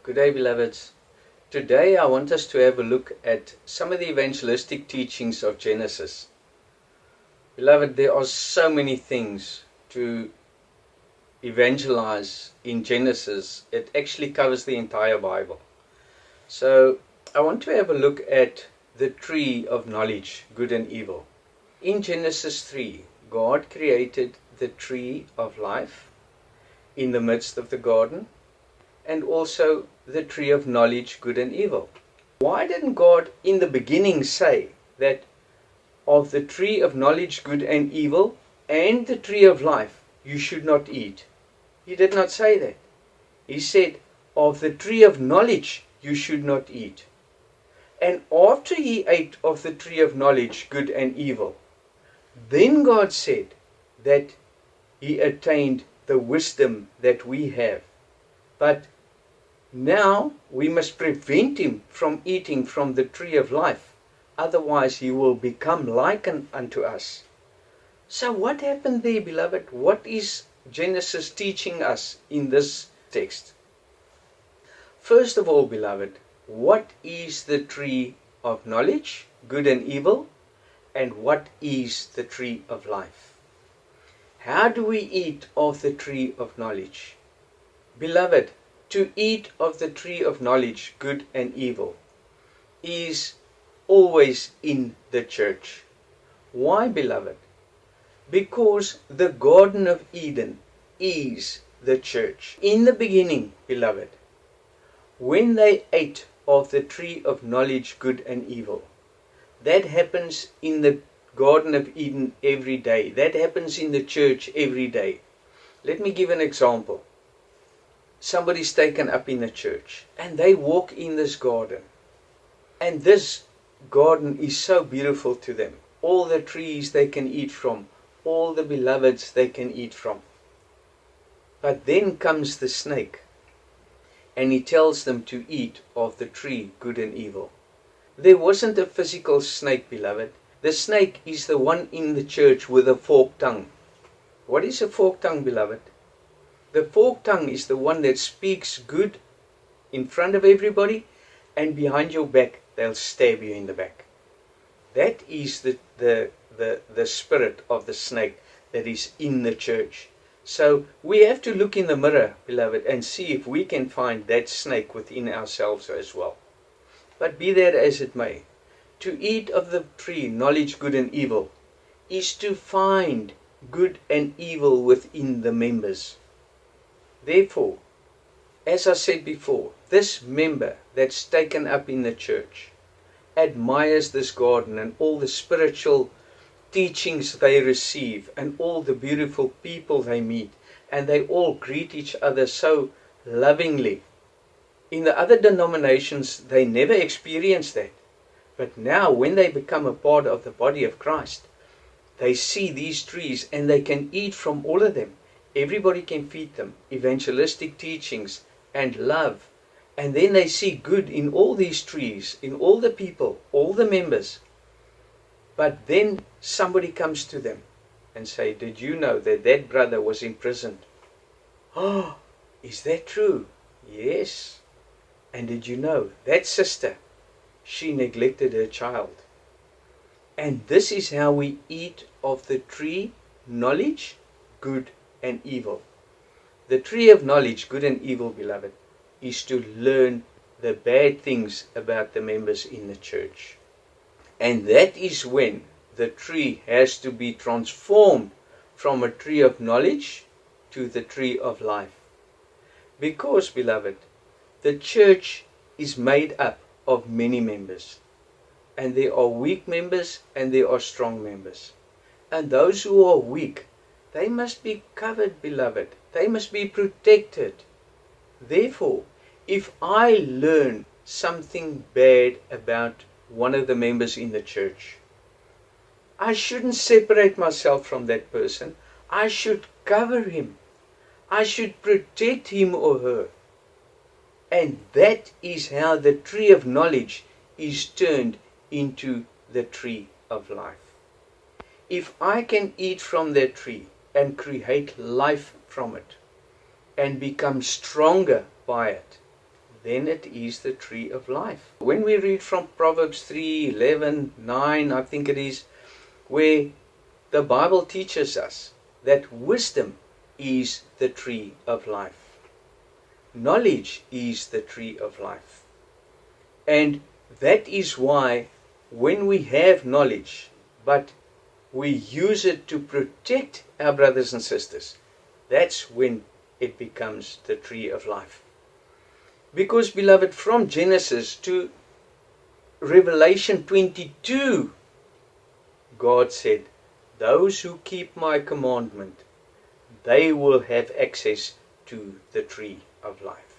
Good day, beloveds. Today I want us to have a look at some of the evangelistic teachings of Genesis. Beloved, there are so many things to evangelize in Genesis. It actually covers the entire Bible. So I want to have a look at the tree of knowledge, good and evil. In Genesis 3, God created the tree of life in the midst of the garden, and also the tree of knowledge, good and evil. Why didn't God in the beginning say that of the tree of knowledge, good and evil, and the tree of life you should not eat? He did not say that. He said, of the tree of knowledge you should not eat. And after he ate of the tree of knowledge, good and evil, then God said that he attained the wisdom that we have. But now we must prevent him from eating from the tree of life. Otherwise he will become like unto us. So what happened there, beloved? What is Genesis teaching us in this text? First of all, beloved, what is the tree of knowledge, good and evil? And what is the tree of life? How do we eat of the tree of knowledge? Beloved, to eat of the tree of knowledge, good and evil, is always in the church. Why, beloved? Because the Garden of Eden is the church. In the beginning, beloved, when they ate of the tree of knowledge, good and evil, that happens in the Garden of Eden every day. That happens in the church every day. Let me give an example. Somebody's taken up in the church and they walk in this garden, and this garden is so beautiful to them. All the trees they can eat from, all the beloveds they can eat from. But then comes the snake and he tells them to eat of the tree, good and evil. There wasn't a physical snake, beloved. The snake is the one in the church with a forked tongue. What is a forked tongue, beloved? The forked tongue is the one that speaks good in front of everybody, and behind your back they'll stab you in the back. That is the spirit of the snake that is in the church. So we have to look in the mirror, beloved, and see if we can find that snake within ourselves as well. But be that as it may, to eat of the tree, knowledge, good and evil, is to find good and evil within the members. Therefore, as I said before, this member that's taken up in the church admires this garden and all the spiritual teachings they receive and all the beautiful people they meet, and they all greet each other so lovingly. In the other denominations, they never experience that. But now, when they become a part of the body of Christ, they see these trees and they can eat from all of them. Everybody can feed them. Evangelistic teachings and love. And then they see good in all these trees, in all the people, all the members. But then somebody comes to them and say, did you know that that brother was imprisoned? Oh, is that true? Yes. And did you know that sister, she neglected her child? And this is how we eat of the tree, knowledge, good and evil. The tree of knowledge, good and evil, beloved, is to learn the bad things about the members in the church. And that is when the tree has to be transformed from a tree of knowledge to the tree of life. Because, beloved, the church is made up of many members. And there are weak members and there are strong members. And those who are weak, they must be covered, beloved. They must be protected. Therefore, if I learn something bad about one of the members in the church, I shouldn't separate myself from that person. I should cover him. I should protect him or her. And that is how the tree of knowledge is turned into the tree of life. If I can eat from that tree and create life from it and become stronger by it, then it is the tree of life. When we read from Proverbs 3:11, 9, I think it is, where the Bible teaches us that wisdom is the tree of life. Knowledge is the tree of life. And that is why when we have knowledge, but we use it to protect our brothers and sisters, that's when it becomes the tree of life. Because, beloved, from Genesis to Revelation 22, God said, those who keep my commandment, they will have access to the tree of life.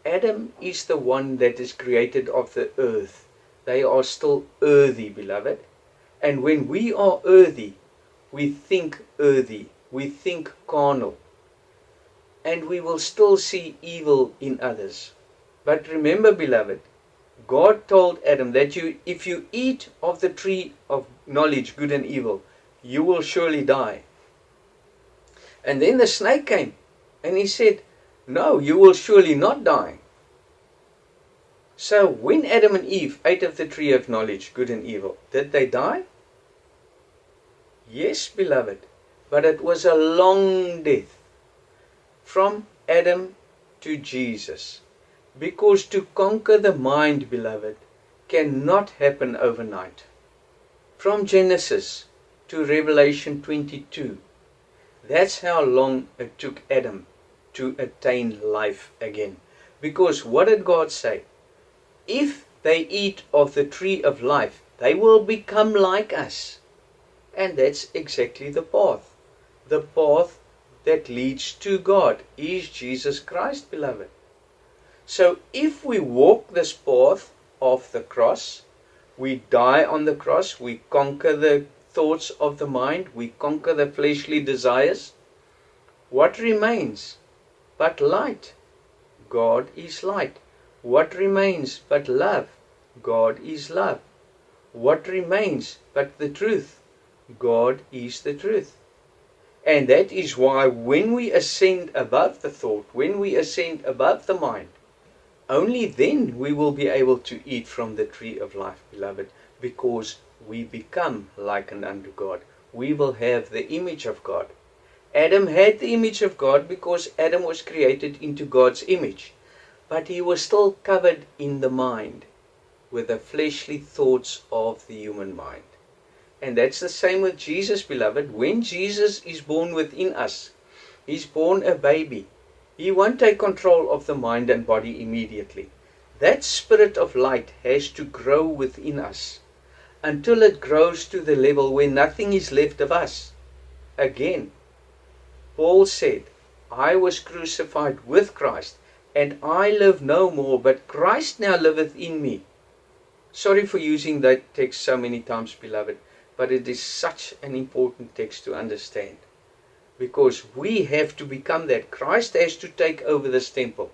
Adam is the one that is created of the earth. They are still earthy, beloved. And when we are earthy, we think earthy, we think carnal. And we will still see evil in others. But remember, beloved, God told Adam that if you eat of the tree of knowledge, good and evil, you will surely die. And then the snake came and he said, no, you will surely not die. So when Adam and Eve ate of the tree of knowledge, good and evil, did they die? Yes, beloved, but it was a long death. From Adam to Jesus. Because to conquer the mind, beloved, cannot happen overnight. From Genesis to Revelation 22, that's how long it took Adam to attain life again. Because what did God say? If they eat of the tree of life, they will become like us. And that's exactly the path. The path that leads to God is Jesus Christ, beloved. So if we walk this path of the cross, we die on the cross, we conquer the thoughts of the mind, we conquer the fleshly desires, what remains but light? God is light. What remains but love? God is love. What remains but the truth? God is the truth. And that is why when we ascend above the thought, when we ascend above the mind, only then we will be able to eat from the tree of life, beloved, because we become likened unto God. We will have the image of God. Adam had the image of God because Adam was created into God's image. But he was still covered in the mind with the fleshly thoughts of the human mind. And that's the same with Jesus, beloved. When Jesus is born within us, he's born a baby. He won't take control of the mind and body immediately. That spirit of light has to grow within us until it grows to the level where nothing is left of us. Again, Paul said, I was crucified with Christ, and I live no more, but Christ now liveth in me. Sorry for using that text so many times, beloved, but it is such an important text to understand. Because we have to become that. Christ has to take over this temple.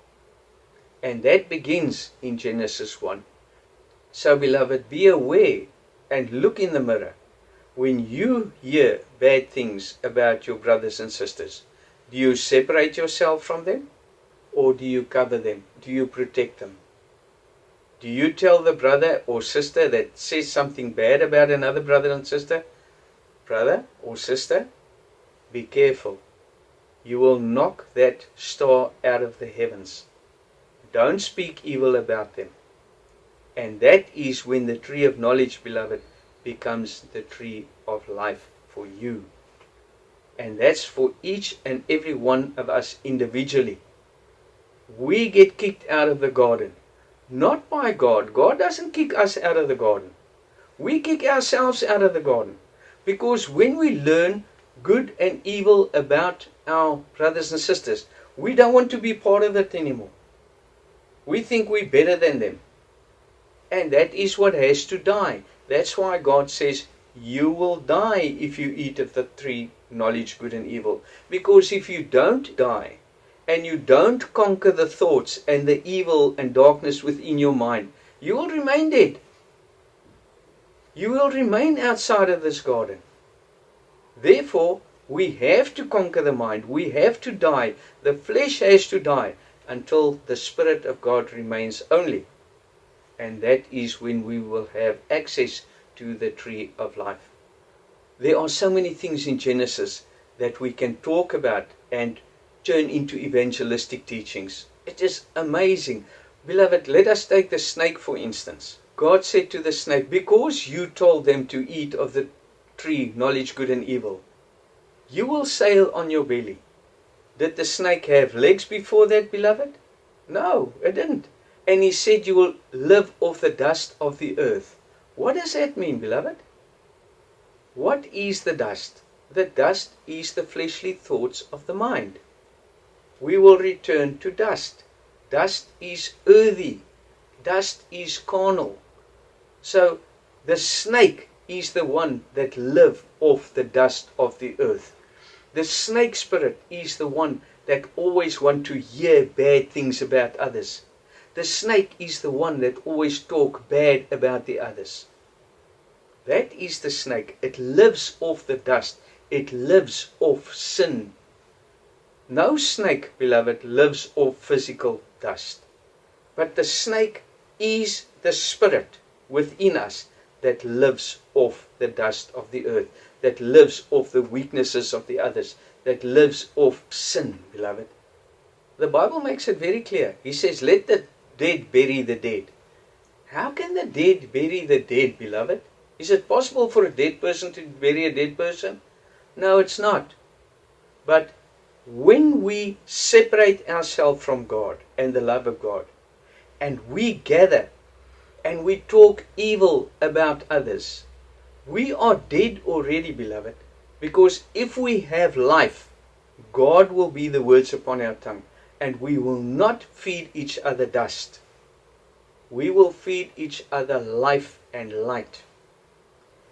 And that begins in Genesis 1. So, beloved, be aware and look in the mirror. When you hear bad things about your brothers and sisters, do you separate yourself from them? Or do you cover them? Do you protect them? Do you tell the brother or sister that says something bad about another brother and sister, brother or sister, be careful. You will knock that star out of the heavens. Don't speak evil about them. And that is when the tree of knowledge, beloved, becomes the tree of life for you. And that's for each and every one of us individually. We get kicked out of the garden. Not by God. God doesn't kick us out of the garden. We kick ourselves out of the garden. Because when we learn good and evil about our brothers and sisters, we don't want to be part of it anymore. We think we're better than them. And that is what has to die. That's why God says, you will die if you eat of the tree, knowledge, good and evil. Because if you don't die, and you don't conquer the thoughts and the evil and darkness within your mind, you will remain dead. You will remain outside of this garden. Therefore, we have to conquer the mind. We have to die. The flesh has to die. until the Spirit of God remains only. And that is when we will have access to the tree of life. There are so many things in Genesis that we can talk about and turn into evangelistic teachings. It is amazing. Beloved, let us take the snake for instance. God said to the snake, because you told them to eat of the tree, knowledge good and evil, you will sail on your belly. Did the snake have legs before that, beloved? No, it didn't. And he said you will live off the dust of the earth. What does that mean, beloved? What is the dust? The dust is the fleshly thoughts of the mind. We will return to dust. Dust is earthy. Dust is carnal. So the snake is the one that lives off the dust of the earth. The snake spirit is the one that always wants to hear bad things about others. The snake is the one that always talks bad about the others. That is the snake. It lives off the dust. It lives off sin. No snake, beloved, lives off physical dust. But the snake is the spirit within us that lives off the dust of the earth, that lives off the weaknesses of the others, that lives off sin, beloved. The Bible makes it very clear. He says, let the dead bury the dead. How can the dead bury the dead, beloved? Is it possible for a dead person to bury a dead person? No, it's not. But when we separate ourselves from God and the love of God, and we gather and we talk evil about others, we are dead already, beloved. Because if we have life, God will be the words upon our tongue, and we will not feed each other dust. We will feed each other life and light.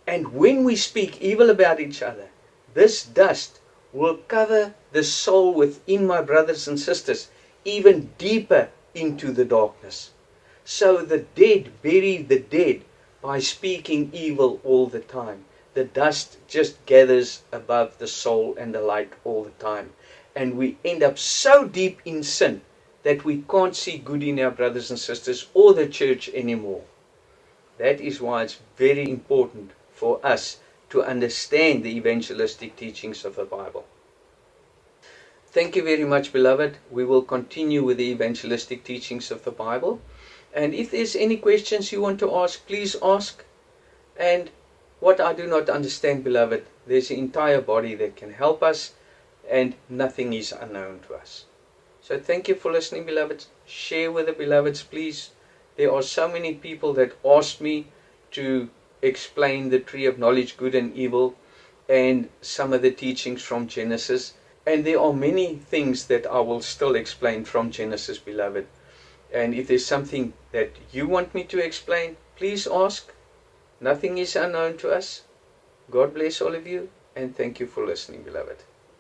And when we speak evil about each other, this dust will cover the soul within my brothers and sisters even deeper into the darkness. So the dead bury the dead by speaking evil all the time. The dust just gathers above the soul and the light all the time. And we end up so deep in sin that we can't see good in our brothers and sisters or the church anymore. That is why it's very important for us to understand the evangelistic teachings of the Bible. Thank you very much, beloved. We will continue with the evangelistic teachings of the Bible. And if there's any questions you want to ask, please ask. And what I do not understand, beloved, there's an entire body that can help us, and nothing is unknown to us. So thank you for listening, beloveds. Share with the beloveds, please. There are so many people that ask me to explain the tree of knowledge, good and evil, and some of the teachings from Genesis. And there are many things that I will still explain from Genesis, beloved. And if there's something that you want me to explain, please ask. Nothing is unknown to us. God bless all of you, and thank you for listening, beloved.